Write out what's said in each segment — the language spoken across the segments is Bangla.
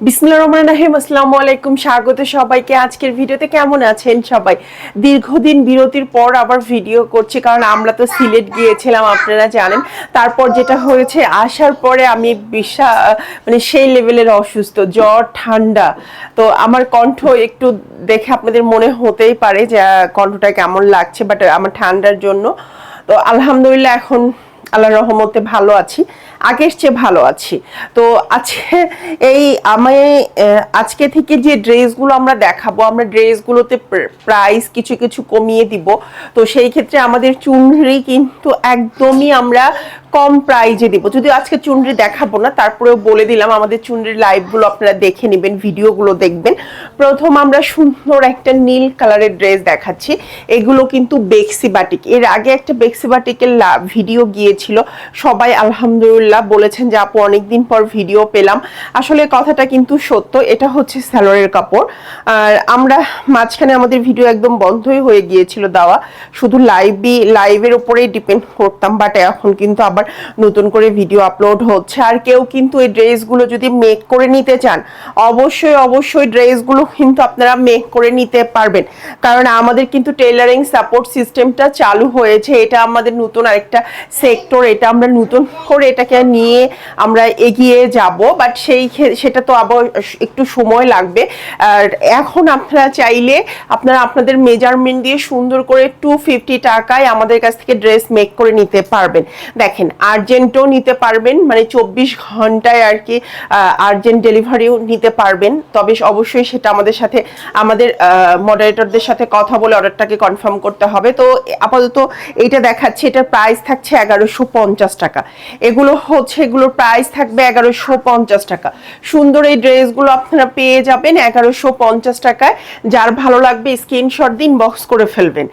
বিসমিল্লাহির রহমানির রহিম। আসসালামু আলাইকুম, স্বাগত সবাইকে আজকের ভিডিওতে। কেমন আছেন সবাই? দীর্ঘদিন বিরতির পর আবার ভিডিও করছি, কারণ আমরা তো সিলেট গিয়েছিলাম, আপনারা জানেন। তারপর যেটা হয়েছে, আসার পরে আমি মানে সেই লেভেলের অসুস্থ, জ্বর ঠান্ডা। তো আমার কণ্ঠ একটু দেখে আপনাদের মনে হতেই পারে যে কণ্ঠটা কেমন লাগছে, বাট আমার ঠান্ডার জন্য। তো আলহামদুলিল্লাহ এখন আল্লাহর রহমতে ভালো আছি, আগের চেয়ে ভালো আছি। তো আজকে আজকে থেকে যে ড্রেসগুলো আমরা দেখাবো, আমরা ড্রেসগুলোতে প্রাইস কিছু কিছু কমিয়ে দিব। তো সেই ক্ষেত্রে আমাদের চুনরি কিন্তু একদমই আমরা কম প্রাইজে দিব। যদি আজকে চুনরি দেখাবো না, তারপরেও বলে দিলাম আমাদের চুনরির লাইভগুলো আপনারা দেখে নেবেন, ভিডিওগুলো দেখবেন। প্রথম আমরা সুন্দর একটা নীল কালারের ড্রেস দেখাচ্ছি। এগুলো কিন্তু বেক্সি বাটিক। এর আগে একটা বেক্সি বাটিকের ভিডিও গিয়েছিল, সবাই আলহামদুলিল্লাহ বলেছেন যে আপু অনেকদিন পর ভিডিও পেলাম। আসলে কথাটা কিন্তু সত্য। এটা হচ্ছে সালোয়ারের কাপড়। আর আমরা মাঝখানে আমাদের ভিডিও একদম বন্ধই হয়ে গিয়েছিল দেওয়া, শুধু লাইভের উপরেই ডিপেন্ড করতাম। বাট এখন কিন্তু আবার নতুন করে ভিডিও আপলোড হচ্ছে। আর কেউ কিন্তু এই ড্রেসগুলো যদি মেক করে নিতে চান, অবশ্যই ড্রেসগুলো কিন্তু আপনারা মেক করে নিতে পারবেন, কারণ আমাদের কিন্তু টেইলারিং সাপোর্ট সিস্টেমটা চালু হয়েছে। এটা আমাদের নতুন আরেকটা সেক্টর, এটা আমরা নতুন করে এটাকে নিয়ে আমরা এগিয়ে যাব। বাট সেটা তো আবার একটু সময় লাগবে। আর এখন আপনারা চাইলে আপনারা আপনাদের মেজারমেন্ট দিয়ে সুন্দর করে 250 টাকায় আমাদের কাছ থেকে ড্রেস মেক করে নিতে পারবেন। দেখেন, আর্জেন্টও নিতে পারবেন, মানে 24 ঘন্টায় আর কি আর্জেন্ট ডেলিভারিও নিতে পারবেন। তবে অবশ্যই সেটা আমাদের মডারেটরদের সাথে কথা বলে অর্ডারটাকে কনফার্ম করতে হবে। তো আপাতত এইটা দেখাচ্ছি, এটার প্রাইস থাকছে 1150 টাকা। এগুলোর প্রাইস থাকবে 1150 টাকা। সুন্দর এই ড্রেসগুলো আপনারা পেয়ে যাবেন 1150 টাকায়। যার ভালো লাগবে স্ক্রিনশট দিন, বক্স করে ফেলবেন।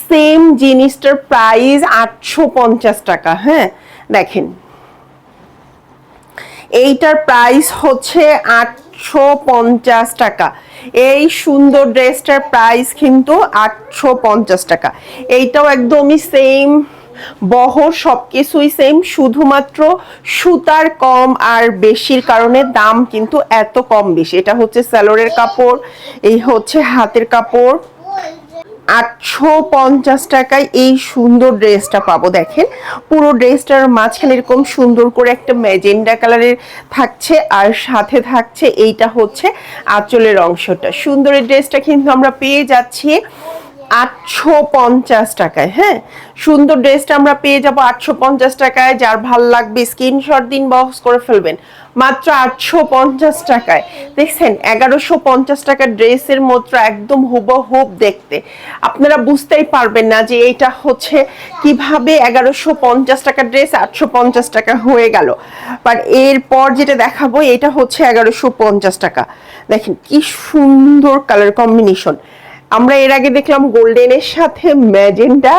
সেম জিনিসটার প্রাইস 850 টাকা। হ্যাঁ, দেখেন এইটার প্রাইস হচ্ছে 850 টাকা। এই সুন্দর ড্রেসটার প্রাইস কিন্তু 850 টাকা। এইটাও একদমই সেম বহর, সবকিছুই সেম, শুধুমাত্র সুতার কম আর বেশির কারণে দাম কিন্তু এত কম বেশি। এটা হচ্ছে সালোয়ারের কাপড়, এই হচ্ছে হাতের কাপড়। 850 টাকায় এই সুন্দর ড্রেসটা পাবো। দেখেন, পুরো ড্রেসটার মাঝখানে এরকম সুন্দর করে একটা ম্যাজেন্ডা কালারের থাকছে, আর সাথে থাকছে এইটা হচ্ছে আঁচলের অংশটা। সুন্দর এই ড্রেসটা কিন্তু আমরা পেয়ে যাচ্ছি 850 টাকায়। হ্যাঁ, সুন্দর ড্রেসটা আমরা পেয়ে যাব 850 টাকায়। যার ভাল লাগবে স্ক্রিনশট দিন, বক্স করে ফেলবেন। মাত্র 850 টাকায়। দেখছেন, 1150 টাকার ড্রেসের মতো একদম হুবহুব দেখতে। আপনারা বুঝতেই পারবেন না যে এটা হচ্ছে কিভাবে 1150 টাকার ড্রেস 850 টাকা হয়ে গেল। বাট এরপর যেটা দেখাবো, এটা হচ্ছে 1150 টাকা। দেখেন কি সুন্দর কালার কম্বিনেশন। আমরা এর আগে দেখলাম গোল্ডেনের সাথে ম্যাজেন্ডা,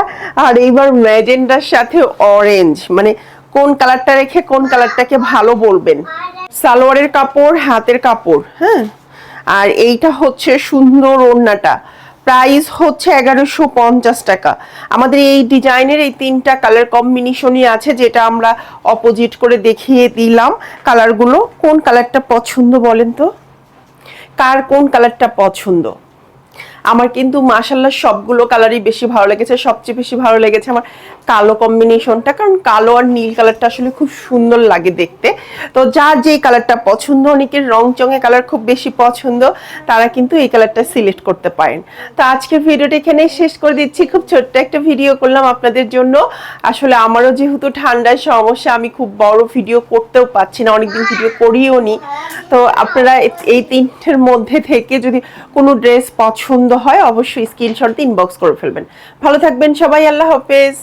আর এইবার ম্যাজেন্ডার সাথে অরেঞ্জ। মানে কোন কালারটা রেখে কোন কালারটাকে ভালো বলবেন। সালোয়ারের কাপড়, হাতের কাপড়। হ্যাঁ, আর এইটা হচ্ছে সুন্দর ওড়নাটা। প্রাইস হচ্ছে 1150 টাকা। আমাদের এই ডিজাইনের এই 3টা কালার কম্বিনেশনই আছে, যেটা আমরা অপোজিট করে দেখিয়ে দিলাম। কালারগুলো কোন কালারটা পছন্দ বলেন তো, কার কোন কালারটা পছন্দ? আমার কিন্তু মাশাআল্লাহ সবগুলো কালারই বেশি ভালো লেগেছে। সবচেয়ে বেশি ভালো লেগেছে আমার কালো কম্বিনেশনটা, কারণ কালো আর নীল কালারটা আসলে খুব সুন্দর লাগে দেখতে। তো যার যেই কালারটা পছন্দ, অনেকের রং চঙে কালার খুব বেশি পছন্দ, তারা কিন্তু এই কালারটা সিলেক্ট করতে পারেন। তো আজকের ভিডিওটা এখানেই শেষ করে দিচ্ছি। খুব ছোট্ট একটা ভিডিও করলাম আপনাদের জন্য। আসলে আমারও যেহেতু ঠান্ডার সমস্যা, আমি খুব বড় ভিডিও করতেও পাচ্ছি না, অনেকদিন ভিডিও করিও নি। তো আপনারা এই 3টের মধ্যে থেকে যদি কোনো ড্রেস পছন্দ হয়, অবশ্যই স্ক্রিনশট ইনবক্স করে ফেলবেন। ভালো থাকবেন সবাই, আল্লাহ হাফেজ।